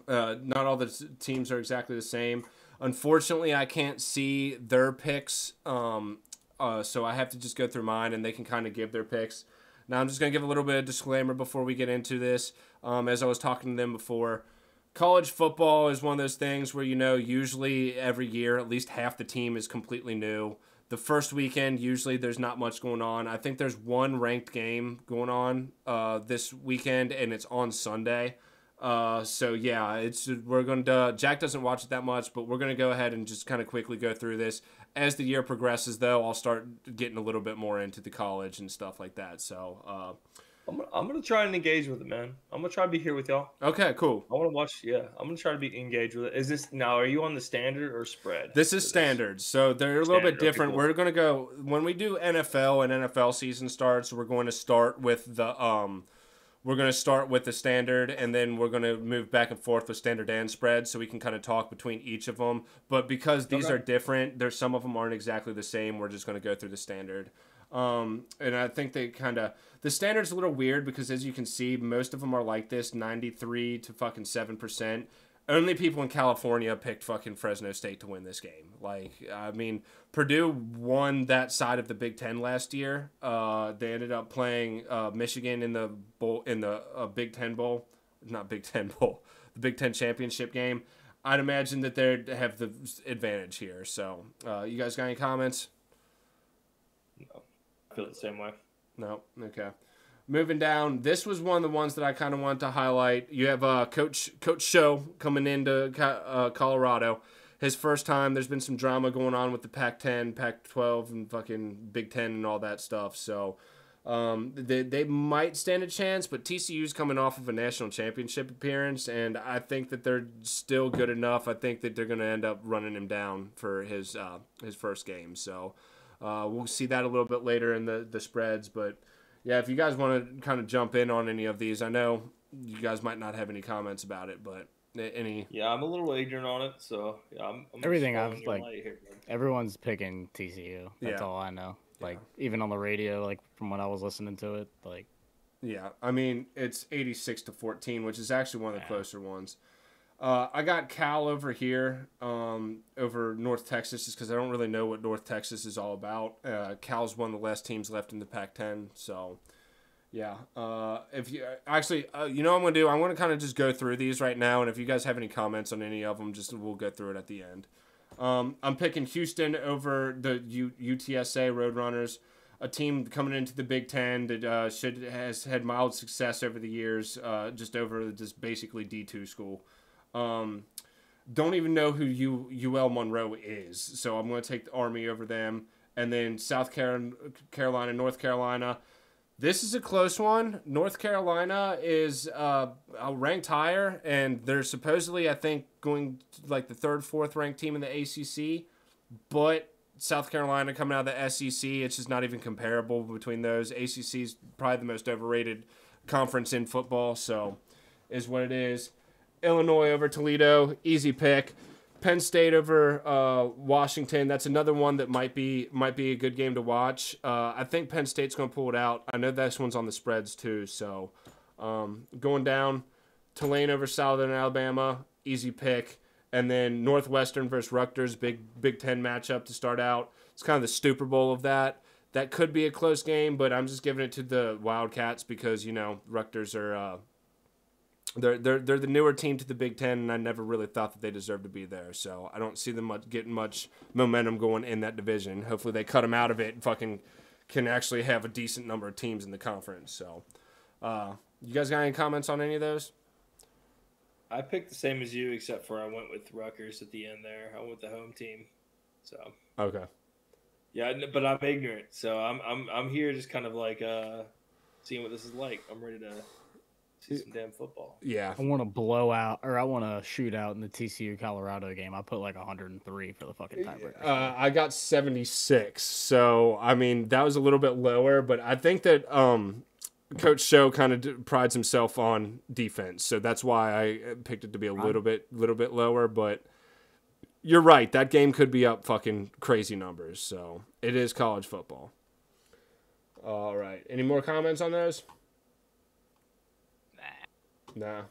all the teams are exactly the same. Unfortunately, I can't see their picks, so I have to just go through mine, and they can kind of give their picks. Now, I'm just going to give a little bit of disclaimer before we get into this. As I was talking to them before, college football is one of those things where, usually every year at least half the team is completely new. The first weekend, usually there's not much going on. I think there's one ranked game going on this weekend, and it's on Sunday. So yeah, Jack doesn't watch it that much, but we're gonna go ahead and just kind of quickly go through this. As the year progresses, though, I'll start getting a little bit more into the college and stuff like that. So I'm gonna try and engage with it, man. I'm gonna try to be here with y'all. Okay, cool. I want to watch. Yeah, I'm gonna try to be engaged with it. Is this now? Are you on the standard or spread? This is standard, so they're a little bit different. Okay, cool. We're gonna go when we do NFL and NFL season starts. We're going to start with the standard, and then we're going to move back and forth with standard and spread, so we can kind of talk between each of them. But because these are different, some of them aren't exactly the same. We're just going to go through the standard. And I think the standard's a little weird because, as you can see, most of them are like this, 93 to fucking 7%. Only people in California picked fucking Fresno State to win this game. Purdue won that side of the Big Ten last year. They ended up playing Michigan in the Big Ten Bowl, not Big Ten Bowl, the Big Ten championship game. I'd imagine that they have the advantage here. So, you guys got any comments? No, I feel the same way. No, okay. Moving down, this was one of the ones that I kind of wanted to highlight. You have Coach Show coming into Colorado. his first time. There's been some drama going on with the Pac-10, Pac-12, and fucking Big Ten and all that stuff. So they might stand a chance, but TCU's coming off of a national championship appearance, and I think that they're still good enough. I think that they're going to end up running him down for his first game. So we'll see that a little bit later in the spreads. But, yeah, if you guys want to kind of jump in on any of these, I know you guys might not have any comments about it, but any... Yeah, I'm a little ignorant on it, so yeah, I'm everything I've like. Everyone's picking TCU. That's all I know. Like, even on the radio, like, from when I was listening to it, like... Yeah, I mean, it's 86-14, which is actually one of the closer ones. I got Cal over here, over North Texas, just because I don't really know what North Texas is all about. Cal's one of the last teams left in the Pac-10, so... Yeah. If you... Actually, you know what I'm going to do? I'm going to kind of just go through these right now, and if you guys have any comments on any of them, we'll go through it at the end. I'm picking Houston over the UTSA Roadrunners, a team coming into the Big Ten that has had mild success over the years, just over just basically D2 school. Don't even know who UL Monroe is, so I'm going to take the Army over them. And then South Carolina, North Carolina. This is a close one. North Carolina is ranked higher, and they're supposedly, I think, going to like the third, fourth ranked team in the ACC. But South Carolina coming out of the SEC, it's just not even comparable between those. ACC is probably the most overrated conference in football, so is what it is. Illinois over Toledo, easy pick. Penn State over Washington. That's another one that might be a good game to watch. I think Penn State's going to pull it out. I know this one's on the spreads too. So going down, Tulane over Southern Alabama, easy pick. And then Northwestern versus Rutgers, Big Ten matchup to start out. It's kind of the Super Bowl of that. That could be a close game, but I'm just giving it to the Wildcats because, you know, Rutgers are they're the newer team to the Big Ten, and I never really thought that they deserved to be there. So I don't see them getting much momentum going in that division. Hopefully they cut them out of it and fucking can actually have a decent number of teams in the conference. So you guys got any comments on any of those? I picked the same as you, except for I went with Rutgers at the end there. I went with the home team. So okay. Yeah, but I'm ignorant, so I'm here just kind of like seeing what this is like. I'm ready to see some damn football. Yeah. I want to blow out, or I want to shoot out in the TCU Colorado game. I put like 103 for the fucking tiebreaker. I got 76. So, I mean, that was a little bit lower, but I think that Coach Show kind of prides himself on defense. So that's why I picked it to be a little bit lower, but you're right. That game could be up fucking crazy numbers. So, it is college football. All right. Any more comments on those? Nah.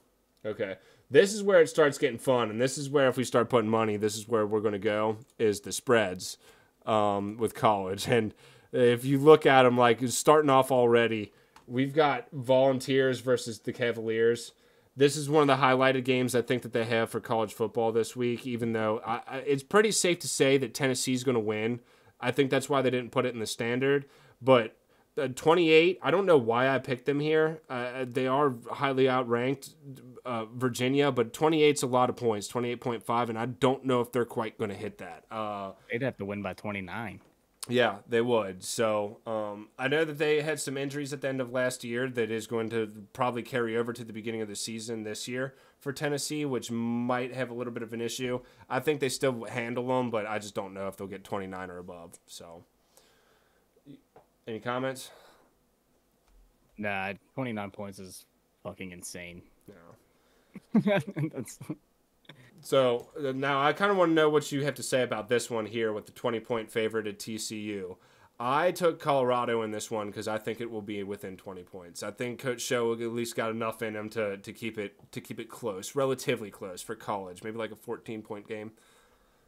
Okay. This is where it starts getting fun, and this is where if we start putting money, this is where we're going to go, is the spreads with college. And if you look at them, like, starting off already, we've got Volunteers versus the Cavaliers. This is one of the highlighted games I think that they have for college football this week, even though it's pretty safe to say that Tennessee's going to win. I think that's why they didn't put it in the standard, but 28, I don't know why I picked them here. They are highly outranked, Virginia, but 28's a lot of points, 28.5, and I don't know if they're quite going to hit that. They'd have to win by 29. Yeah, they would. So I know that they had some injuries at the end of last year that is going to probably carry over to the beginning of the season this year for Tennessee, which might have a little bit of an issue. I think they still handle them, but I just don't know if they'll get 29 or above. So... Any comments? Nah, 29 points is fucking insane. No. So now I kind of want to know what you have to say about this one here with the 20-point favorite at TCU. I took Colorado in this one because I think it will be within 20 points. I think Coach Show at least got enough in him to keep it close, relatively close for college, maybe like a 14-point game.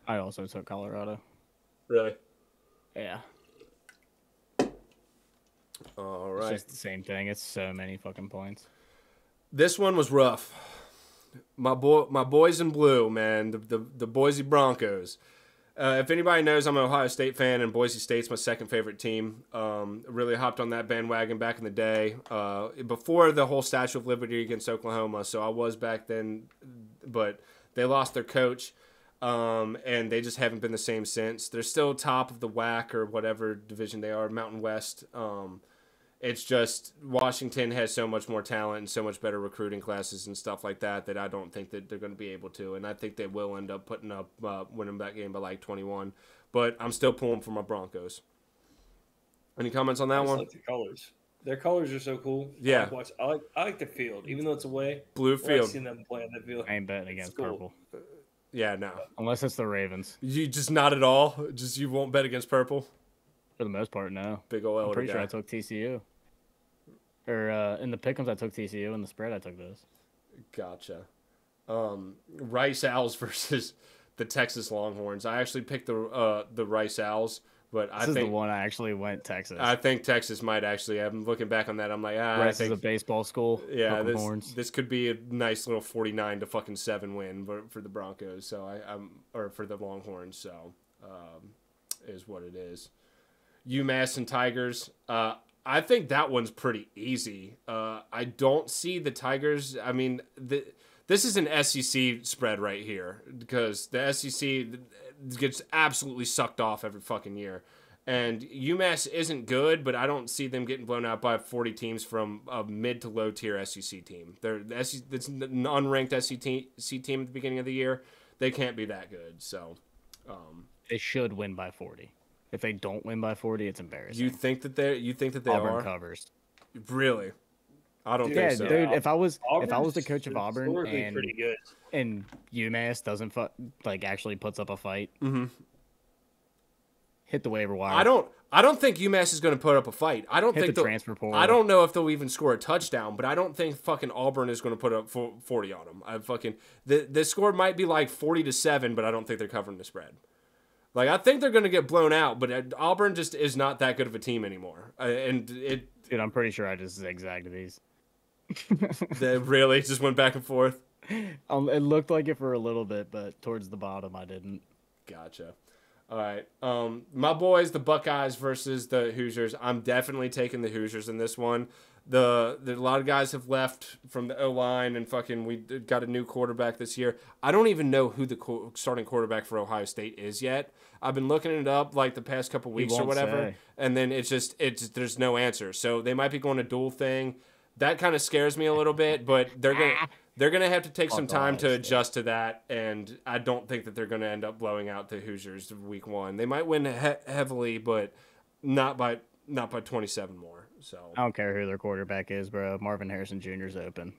I also took Colorado. Really? Yeah. All right. It's just the same thing. It's so many fucking points. This one was rough. My boys in blue, man, the Boise Broncos. If anybody knows, I'm an Ohio State fan, and Boise State's my second favorite team. Really hopped on that bandwagon back in the day, before the whole Statue of Liberty against Oklahoma. So I was back then, but they lost their coach. And they just haven't been the same since. They're still top of the WAC or whatever division they are, Mountain West. It's just Washington has so much more talent and so much better recruiting classes and stuff like that I don't think that they're going to be able to. And I think they will end up winning that game by like 21. But I'm still pulling for my Broncos. Any comments on that one? I like the colors. Their colors are so cool. Yeah. I like the field, even though it's away. Blue field. I've seen them play on that field. I ain't betting against purple. Yeah, no. Unless it's the Ravens. You just not at all? Just you won't bet against purple? For the most part, no. Big ol' elder I'm pretty sure guy. I took TCU. Or in the pick'ems, I took TCU. In the spread, I took those. Gotcha. Rice Owls versus the Texas Longhorns. I actually picked the Rice Owls, but This is the one I actually went Texas. I think Texas might actually. I'm looking back on that. I'm like, Rice is a baseball school. Yeah, Horns. this could be a nice little 49-7 win for the Broncos. So or for the Longhorns. So is what it is. UMass and Tigers. I think that one's pretty easy. I don't see the Tigers. I mean, this is an SEC spread right here because the SEC gets absolutely sucked off every fucking year. And UMass isn't good, but I don't see them getting blown out by 40 teams from a mid to low tier SEC team. It's an unranked SEC team at the beginning of the year. They can't be that good. So they should win by 40. If they don't win by 40, it's embarrassing. You think that they Auburn are? Covers. Really? I don't think so. Dude, if I was Auburn's the coach of Auburn and pretty good. and UMass doesn't actually puts up a fight, hit the waiver wire. I don't think UMass is going to put up a fight. I don't think the transfer portal. I don't know if they'll even score a touchdown, but I don't think fucking Auburn is going to put up 40 on them. The score might be like 40-7, but I don't think they're covering the spread. Like, I think they're going to get blown out, but Auburn just is not that good of a team anymore. Dude, I'm pretty sure I just zigzagged these. They really just went back and forth. It looked like it for a little bit, but towards the bottom, I didn't. Gotcha. All right. My boys, the Buckeyes versus the Hoosiers. I'm definitely taking the Hoosiers in this one. A lot of guys have left from the O-line, and we got a new quarterback this year. I don't even know who the starting quarterback for Ohio State is yet. I've been looking it up like the past couple weeks or whatever, and then it's there's no answer. So they might be going a dual thing. That kind of scares me a little bit, but they're gonna have to take some time to adjust to that, and I don't think that they're gonna end up blowing out the Hoosiers week one. They might win heavily, but not by 27 more. So I don't care who their quarterback is, bro. Marvin Harrison Jr. is open.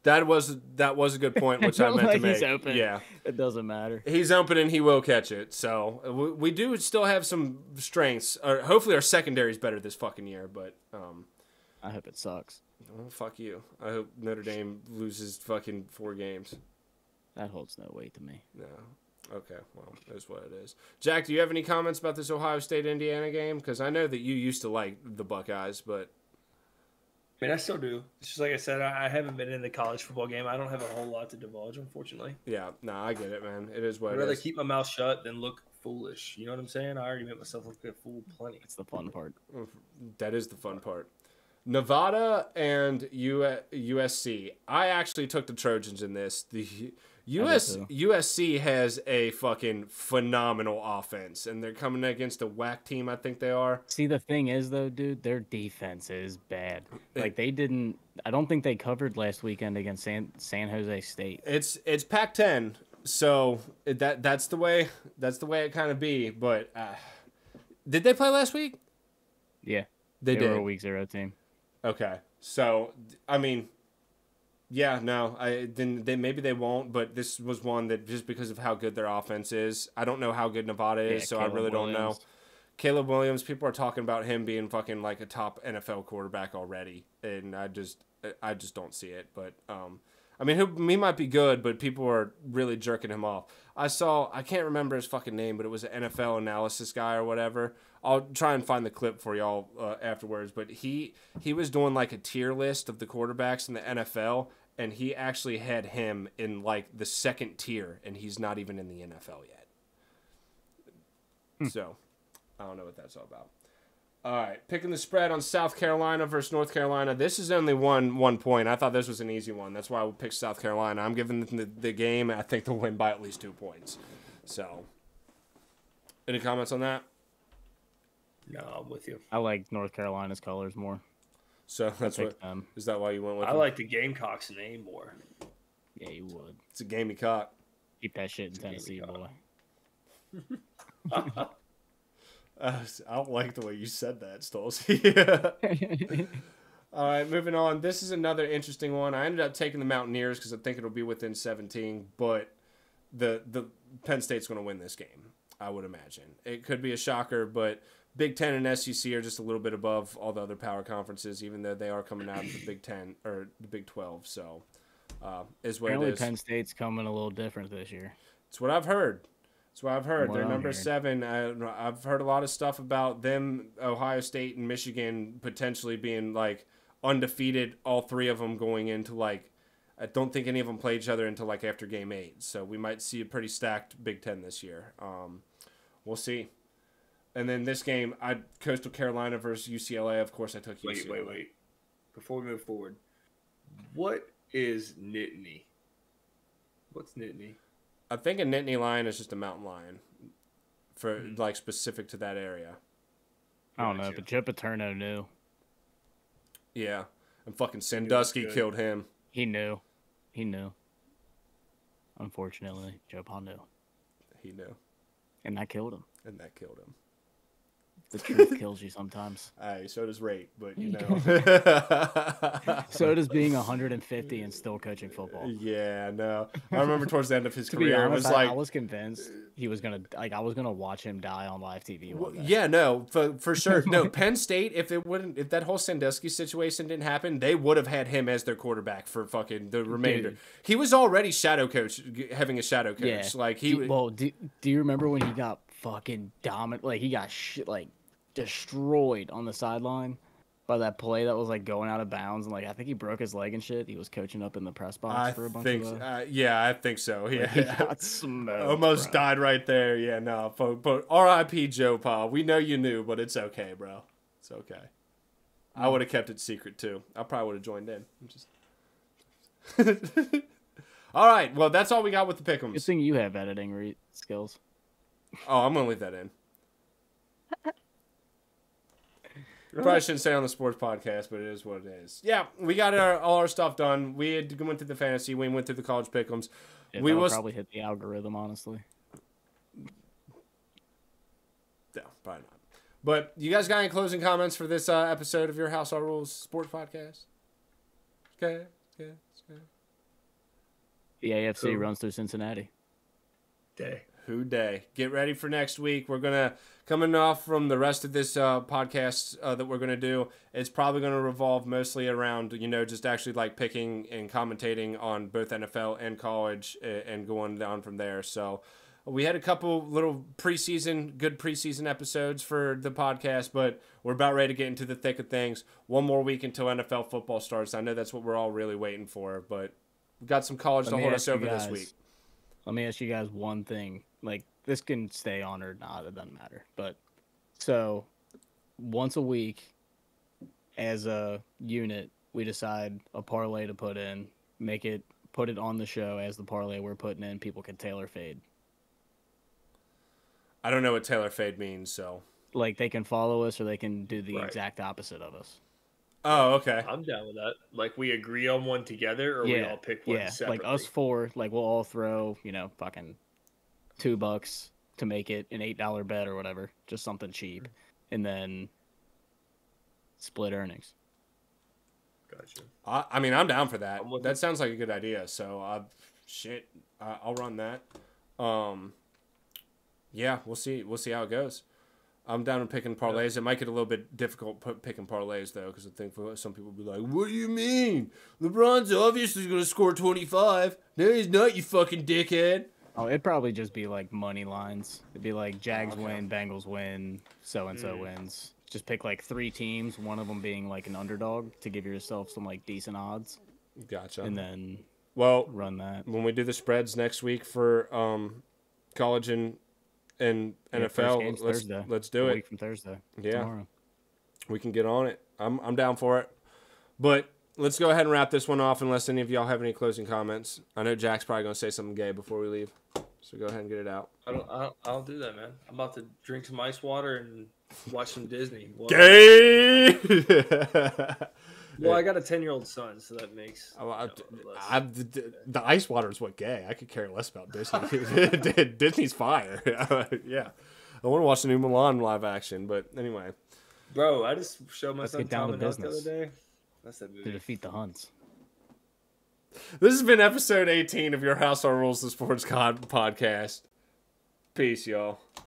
That was a good point, which I meant to make. He's open. Yeah, it doesn't matter. He's open and he will catch it. So we do still have some strengths. Or hopefully our secondary is better this fucking year. But I hope it sucks. Well, fuck you. I hope Notre Dame loses fucking 4 games. That holds no weight to me. No. Okay, well, that's what it is. Jack, do you have any comments about this Ohio State-Indiana game? Because I know that you used to like the Buckeyes, but... I mean, I still do. It's just like I said, I haven't been in the college football game. I don't have a whole lot to divulge, unfortunately. Yeah, no, I get it, man. It is what I'd it rather is. keep my mouth shut than look foolish. You know what I'm saying? I already made myself look a fool plenty. It's the fun part. That is the fun part. Nevada and USC. I actually took the Trojans in this. The USC has a fucking phenomenal offense, and they're coming against a WAC team. I think they are. See, the thing is, though, dude, their defense is bad. Like I don't think they covered last weekend against San Jose State. It's Pac-10, so that's the way it kind of be. But did they play last week? Yeah, they did. Were a week 0 team. Okay, so I mean, yeah, no, maybe they won't, but this was one that just because of how good their offense is, I don't know how good Nevada is, so Caleb I really don't know. Caleb Williams, people are talking about him being fucking like a top NFL quarterback already, and I just don't see it. But I mean, he might be good, but people are really jerking him off. I can't remember his fucking name, but it was an NFL analysis guy or whatever. I'll try and find the clip for y'all afterwards. But he was doing like a tier list of the quarterbacks in the NFL, and he actually had him in like the second tier, and he's not even in the NFL yet. So I don't know what that's all about. All right, picking the spread on South Carolina versus North Carolina. This is only one point. I thought this was an easy one. That's why I would pick South Carolina. I'm giving the game. I think they'll win by at least 2 points. So, any comments on that? No, I'm with you. I like North Carolina's colors more. So that's what. Is that why you went with? I like the Gamecocks name more. Yeah, you would. It's a gamey cock. Keep that shit in Tennessee, boy. I don't like the way you said that, Stolz. All right, moving on. This is another interesting one. I ended up taking the Mountaineers because I think it'll be within 17, but the Penn State's going to win this game, I would imagine. It could be a shocker, but Big Ten and SEC are just a little bit above all the other power conferences, even though they are coming out of the Big Ten or the Big 12. So, is what Apparently it is. Penn State's coming a little different this year. It's what I've heard. That's what I've heard. They're number hearing. 7. I've heard a lot of stuff about them, Ohio State and Michigan potentially being like undefeated. All 3 of them going into like, I don't think any of them play each other until like after game 8. So we might see a pretty stacked Big Ten this year. We'll see. And then this game, Coastal Carolina versus UCLA. Of course, I took UCLA. Wait. Before we move forward, what is Nittany? What's Nittany? I think a Nittany lion is just a mountain lion for like specific to that area. I don't know, but Joe Paterno knew. Yeah. And fucking Sandusky killed him. He knew. Unfortunately, Joe Pa knew. He knew. And that killed him. The truth kills you sometimes. Aye, so does rape, but you know. So does being 150 and still coaching football. Yeah, no. I remember towards the end of his To career, be honest, it was like I was convinced he was gonna I was gonna watch him die on live TV. Yeah, no, for sure. No, Penn State, if that whole Sandusky situation didn't happen, they would have had him as their quarterback for fucking the remainder. Dude. He was already shadow coach, having a shadow coach. Yeah. Like do you remember when he got fucking dominant? Like he got destroyed on the sideline by that play that was like going out of bounds, and like I think he broke his leg and shit. He was coaching up in the press box for a bunch of. Yeah, I think so. Yeah, he got smoked. Almost died right there. Yeah, no, but R.I.P. Joe Pa. We know you knew, but it's okay, bro. It's okay. I would have kept it secret too. I probably would have joined in. All right, well that's all we got with the pick'ems. Good thing you have editing skills. Oh, I'm gonna leave that in. Probably shouldn't say on the sports podcast, but it is what it is. Yeah, we got all our stuff done. We went through the fantasy. We went through the college pick'ems. Yeah, we will probably hit the algorithm, honestly. No, probably not. But you guys got any closing comments for this episode of your House All Rules sports podcast? Okay. The AFC runs through Cincinnati. Who day? Get ready for next week. We're gonna coming off from the rest of this podcast that we're gonna do. It's probably gonna revolve mostly around just actually like picking and commentating on both NFL and college and going down from there. So we had a couple little good preseason episodes for the podcast, but we're about ready to get into the thick of things. One more week until NFL football starts. I know that's what we're all really waiting for, but we got some college to hold us over this week. Let me ask you guys one thing. Like, this can stay on or not, it doesn't matter. But, so, once a week, as a unit, we decide a parlay to put in, put it on the show as the parlay we're putting in, people can tailor fade. I don't know what tailor fade means, so. Like, they can follow us or they can do the exact opposite of us. Oh, okay. I'm down with that. Like, we agree on one together, or we all pick one separately? Like us four, like we'll all throw, fucking $2 to make it an $8 bet or whatever, just something cheap, and then split earnings. Gotcha. I mean, I'm down for that. That sounds like a good idea. So, I'll run that. Yeah, we'll see. We'll see how it goes. I'm down with picking parlays. It might get a little bit difficult picking parlays, though, because I think some people will be like, what do you mean? LeBron's obviously going to score 25. No, he's not, you fucking dickhead. Oh, it'd probably just be like money lines. It'd be like Jags win, Bengals win, so-and-so wins. Just pick like 3 teams, one of them being like an underdog to give yourself some like decent odds. Gotcha. And then run that. When we do the spreads next week for college and NFL, let's do it. A week from Thursday. Yeah. Tomorrow. we can get on it. I'm down for it. But let's go ahead and wrap this one off unless any of y'all have any closing comments. I know Jack's probably going to say something gay before we leave. So go ahead and get it out. I don't do that, man. I'm about to drink some ice water and watch some Disney. Gay! Well, I got a 10-year-old son, so that makes the ice water is what gay. I could care less about Disney. Disney's fire. Yeah. I want to watch the new Mulan live action, but anyway. Bro, I just showed my Let's son get down Tom to and Huck the other business. day. That's that To movie. defeat the Huns. This has been episode 18 of Your House, Our Rules, the Sports Podcast. Peace, y'all.